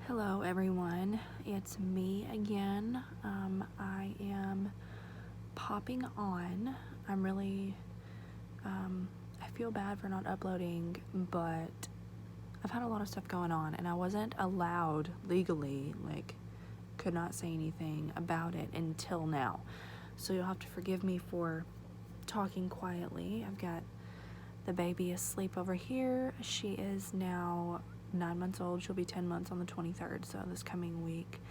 Hello everyone, it's me again. I am popping on. I feel bad for not uploading, but I've had a lot of stuff going on and I wasn't allowed legally, could not say anything about it until now. So you'll have to forgive me for talking quietly. I've got the baby asleep over here. She is now 9 months old. She'll be 10 months on the 23rd, so this coming week.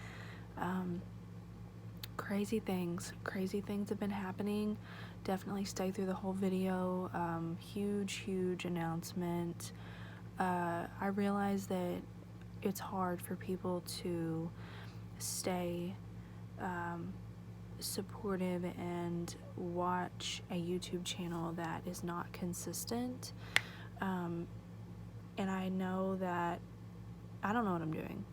Crazy things have been happening. Definitely stay through the whole video. Huge announcement. I realize that it's hard for people to stay supportive and watch a YouTube channel that is not consistent. And I know that I don't know what I'm doing.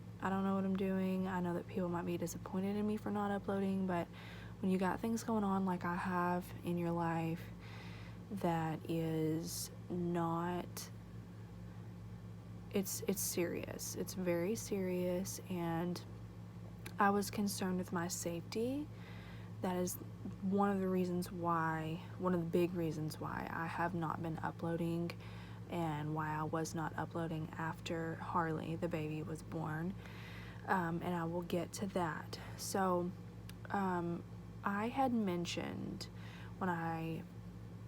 I know that people might be disappointed in me for not uploading, but when you got things going on like I have in your life, that is not, it's serious. It's very serious, and I was concerned with my safety. That is one of the big reasons why I have not been uploading, and why I was not uploading after Harley, the baby, was born. And I will get to that. So I had mentioned when I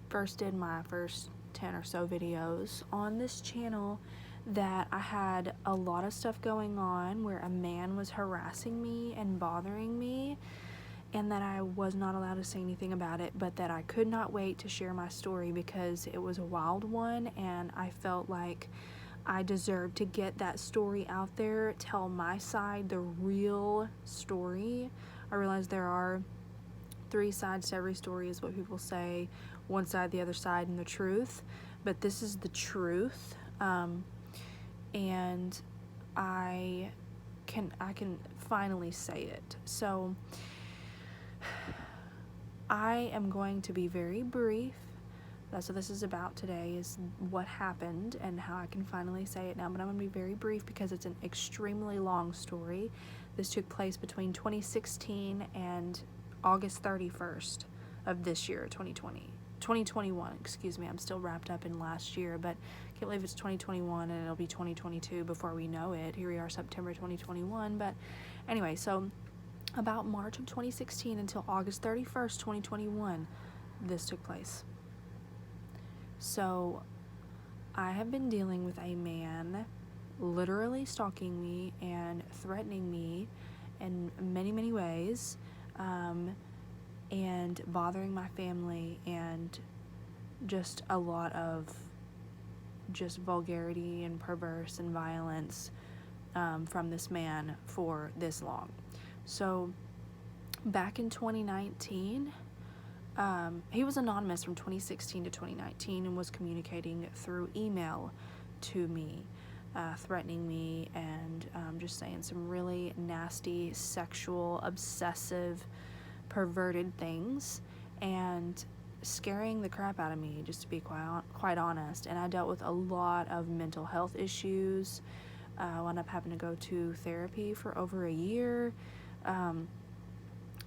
first did my first 10 or so videos on this channel that I had a lot of stuff going on where a man was harassing me and bothering me, and that I was not allowed to say anything about it, but that I could not wait to share my story because it was a wild one, and I felt like I deserved to get that story out there, tell my side, the real story. I realize there are 3 sides to every story is what people say, one side, the other side, and the truth, but this is the truth. And I can finally say it. So I am going to be very brief. That's what this is about today, is what happened and how I can finally say it now. But I'm going to be very brief because it's an extremely long story. This took place between 2016 and August 31st of this year, 2021, excuse me. I'm still wrapped up in last year, but I can't believe it's 2021 and it'll be 2022 before we know it. Here we are, September 2021. But anyway, so about March of 2016 until August 31st, 2021, this took place. So I have been dealing with a man literally stalking me and threatening me in many ways, and bothering my family, and just a lot of just vulgarity and perverse and violence from this man for this long. So back in 2019, he was anonymous from 2016 to 2019 and was communicating through email to me, threatening me and just saying some really nasty, sexual, obsessive, perverted things, and scaring the crap out of me, just to be quite honest. And I dealt with a lot of mental health issues. I wound up having to go to therapy for over a year.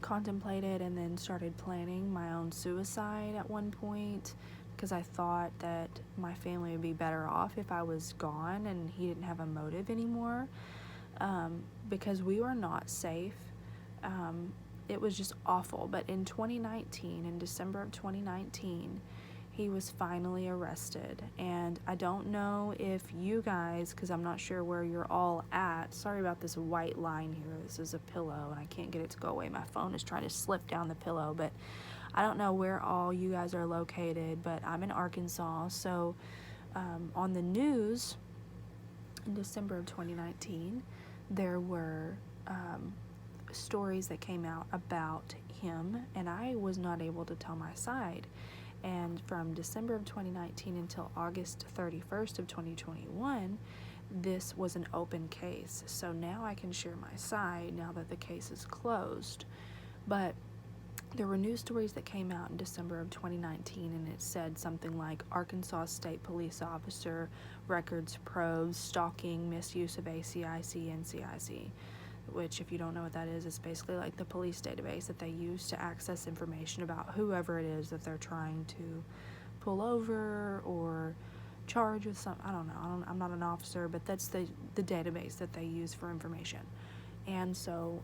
Contemplated and then started planning my own suicide at one point because I thought that my family would be better off if I was gone and he didn't have a motive anymore, because we were not safe. It was just awful. But in 2019, in December of 2019, he was finally arrested. And I don't know if you guys, because I'm not sure where you're all at. Sorry about this white line here. This is a pillow and I can't get it to go away. My phone is trying to slip down the pillow, but I don't know where all you guys are located, but I'm in Arkansas. So on the news in December of 2019, there were stories that came out about him, and I was not able to tell my side. And from December of 2019 until August 31st of 2021, this was an open case. So now I can share my side now that the case is closed. But there were news stories that came out in December of 2019, and it said something like Arkansas State Police Officer records probes stalking misuse of ACIC and CIC, which, if you don't know what that is, it's basically like the police database that they use to access information about whoever it is that they're trying to pull over or charge with some, I don't know, I'm not an officer, but that's the database that they use for information. And so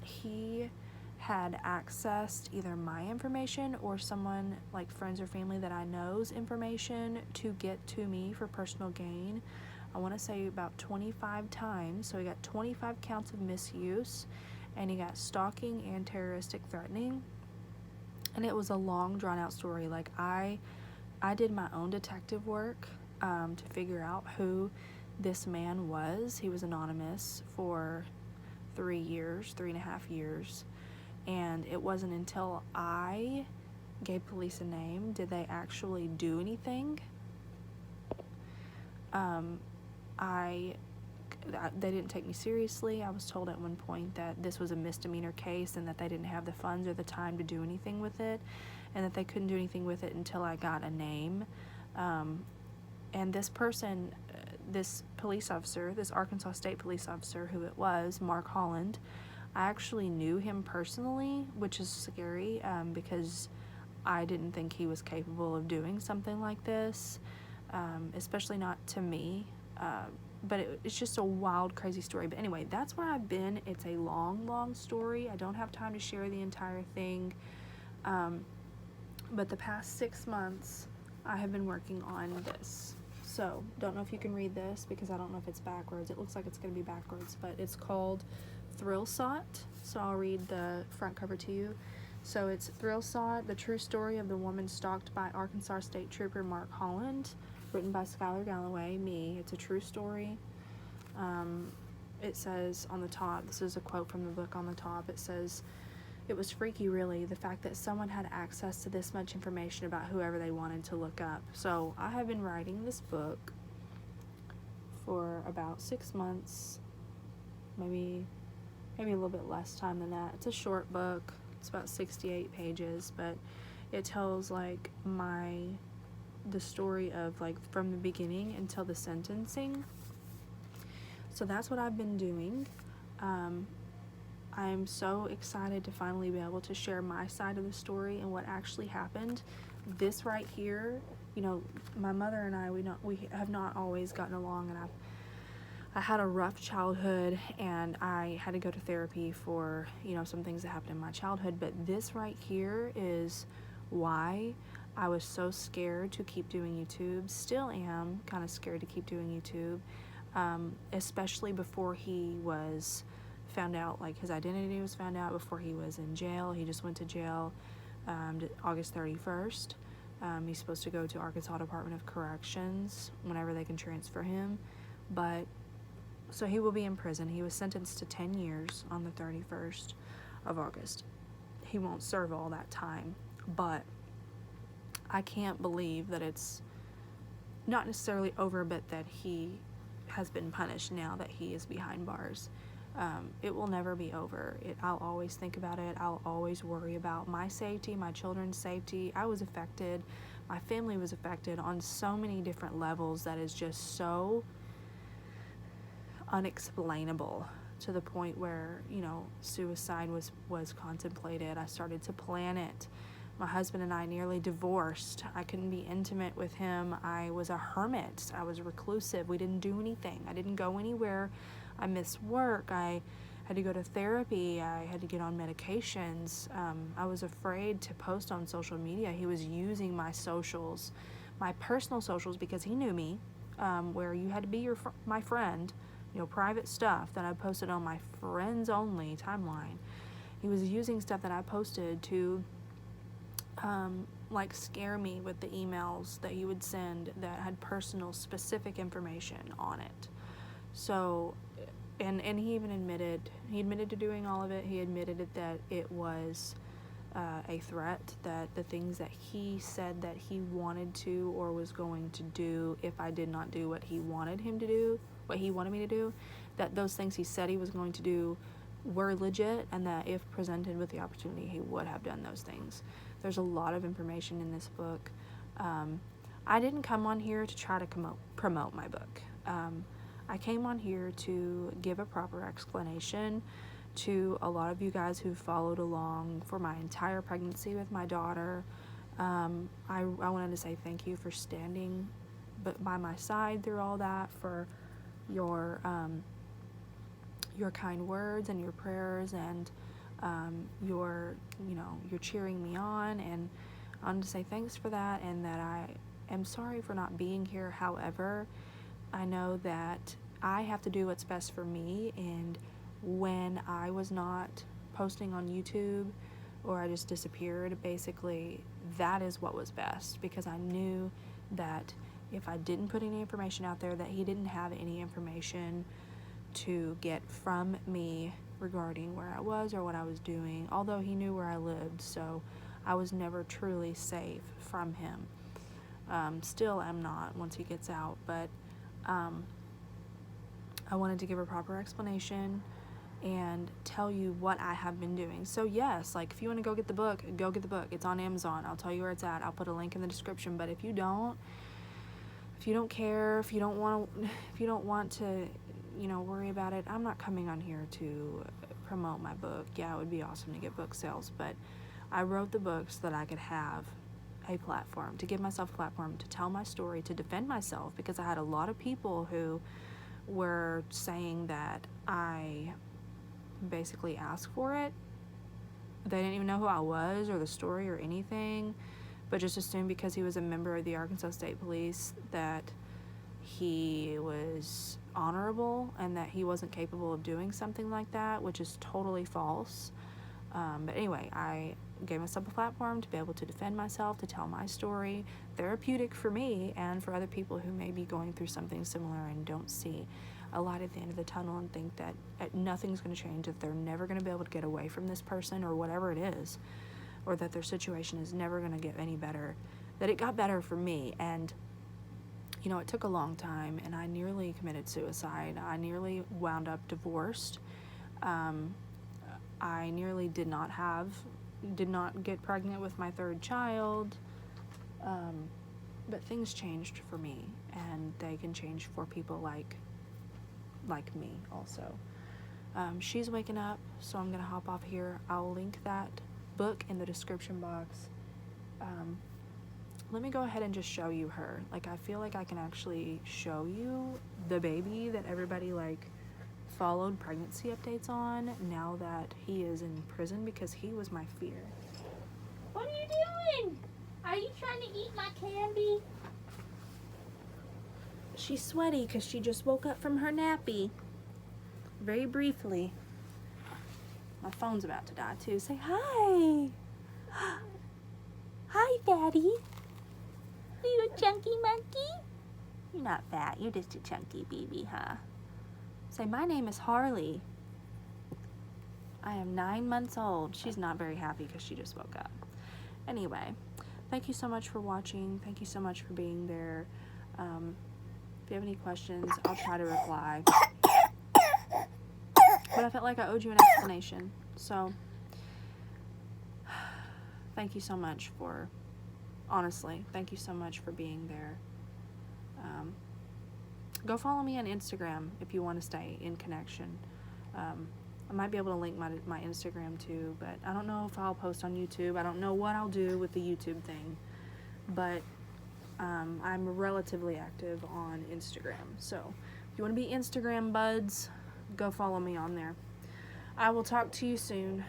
he had accessed either my information or someone like friends or family that I know's information to get to me for personal gain. I want to say about 25 times. So he got 25 counts of misuse, and he got stalking and terroristic threatening. And it was a long, drawn out story. Like I did my own detective work to figure out who this man was. He was anonymous for 3.5 years. And it wasn't until I gave police a name did they actually do anything. They didn't take me seriously. I was told at one point that this was a misdemeanor case and that they didn't have the funds or the time to do anything with it, and that they couldn't do anything with it until I got a name. And this person, this police officer, this Arkansas State police officer, who it was, Mark Holland, I actually knew him personally, which is scary because I didn't think he was capable of doing something like this, especially not to me. But it's just a wild, crazy story. But anyway, that's where I've been. It's a long, long story. I don't have time to share the entire thing. But the past 6 months, I have been working on this. So, don't know if you can read this because I don't know if it's backwards. It looks like it's going to be backwards, but it's called Thrill Sought. So I'll read the front cover to you. So it's Thrill Sought, the true story of the woman stalked by Arkansas State Trooper Mark Holland, written by Skylar Galloway, me. It's a true story. It says on the top, this is a quote from the book on the top, it says, "It was freaky, really, the fact that someone had access to this much information about whoever they wanted to look up." So I have been writing this book for about 6 months, maybe a little bit less time than that. It's a short book. It's about 68 pages, but it tells like the story of like from the beginning until the sentencing. So that's what I've been doing. I'm so excited to finally be able to share my side of the story and what actually happened. This right here, you know, my mother and I, we have not always gotten along, and I had a rough childhood, and I had to go to therapy for, you know, some things that happened in my childhood. But this right here is why I was so scared to keep doing YouTube. Still am kind of scared to keep doing YouTube, especially before he was found out, like his identity was found out, before he was in jail. He just went to jail August 31st. He's supposed to go to Arkansas Department of Corrections whenever they can transfer him. But so he will be in prison. He was sentenced to 10 years on the 31st of August. He won't serve all that time, but I can't believe that it's not necessarily over, but that he has been punished now that he is behind bars. It will never be over. I'll always think about it. I'll always worry about my safety, my children's safety. I was affected. My family was affected on so many different levels that is just so unexplainable, to the point where, you know, suicide was contemplated. I started to plan it. My husband and I nearly divorced. I couldn't be intimate with him. I was a hermit. I was reclusive. We didn't do anything. I didn't go anywhere. I missed work. I had to go to therapy. I had to get on medications. I was afraid to post on social media. He was using my socials, my personal socials, because he knew me, where you had to be my friend, you know, private stuff that I posted on my friends only timeline. He was using stuff that I posted to like scare me with the emails that he would send that had personal specific information on it. So, and he even admitted to doing all of it. He admitted that it was a threat, that the things that he said that he wanted to or was going to do if I did not do what he wanted me to do, that those things he said he was going to do were legit, and that if presented with the opportunity, he would have done those things. There's a lot of information in this book. I didn't come on here to try to promote my book. I came on here to give a proper explanation to a lot of you guys who followed along for my entire pregnancy with my daughter. I wanted to say thank you for standing by my side through all that, for your kind words and your prayers, and your cheering me on, and I wanted to say thanks for that, and that I am sorry for not being here. However, I know that I have to do what's best for me, and when I was not posting on YouTube, or I just disappeared, basically that is what was best, because I knew that if I didn't put any information out there, that he didn't have any information to get from me regarding where I was or what I was doing, although he knew where I lived, so I was never truly safe from him. Still am not once he gets out, but I wanted to give a proper explanation and tell you what I have been doing. So yes, like, if you want to go get the book, go get the book. It's on Amazon. I'll tell you where it's at. I'll put a link in the description. But if you don't care, if you don't want to, worry about it, I'm not coming on here to promote my book. Yeah, it would be awesome to get book sales, but I wrote the book so that I could have a platform, to give myself a platform to tell my story, to defend myself, because I had a lot of people who were saying that I basically asked for it. They didn't even know who I was or the story or anything, but just assumed because he was a member of the Arkansas State Police that he was honorable and that he wasn't capable of doing something like that, which is totally false. But anyway, I gave myself a platform to be able to defend myself, to tell my story, therapeutic for me and for other people who may be going through something similar and don't see a light at the end of the tunnel, and think that nothing's going to change, that they're never going to be able to get away from this person or whatever it is, or that their situation is never going to get any better, that it got better for me. And it took a long time, and I nearly committed suicide. I nearly wound up divorced. I nearly did not get pregnant with my third child. But things changed for me, and they can change for people like me also. She's waking up, so I'm gonna hop off here. I'll link that book in the description box. Let me go ahead and just show you her. Like, I feel like I can actually show you the baby that everybody followed pregnancy updates on, now that he is in prison, because he was my fear. What are you doing? Are you trying to eat my candy? She's sweaty because she just woke up from her nappy. Very briefly. My phone's about to die too. Say hi. Hi, Daddy. Are you a chunky monkey? You're not fat. You're just a chunky baby, huh? Say, my name is Harley. I am 9 months old. She's not very happy because she just woke up. Anyway, thank you so much for watching. Thank you so much for being there. If you have any questions, I'll try to reply. But I felt like I owed you an explanation. So, thank you so much honestly, thank you so much for being there. Go follow me on Instagram if you want to stay in connection. I might be able to link my Instagram too, but I don't know if I'll post on YouTube. I don't know what I'll do with the YouTube thing, but I'm relatively active on Instagram. So if you want to be Instagram buds, go follow me on there. I will talk to you soon.